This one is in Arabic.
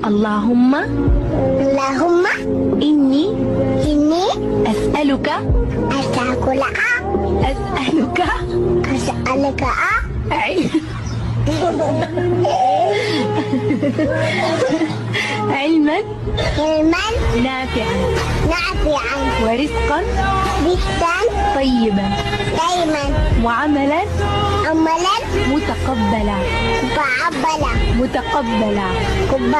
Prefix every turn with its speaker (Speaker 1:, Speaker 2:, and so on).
Speaker 1: اللهم
Speaker 2: اللهم
Speaker 1: إني
Speaker 2: إني
Speaker 1: أسألك
Speaker 2: أسألك
Speaker 1: أسألك علما
Speaker 2: علما
Speaker 1: نافعا
Speaker 2: نافعا
Speaker 1: ورزقا
Speaker 2: رزقا
Speaker 1: طيبا
Speaker 2: دائما
Speaker 1: وعملا
Speaker 2: عملا
Speaker 1: متقبلا
Speaker 2: متقبلا
Speaker 1: متقبلا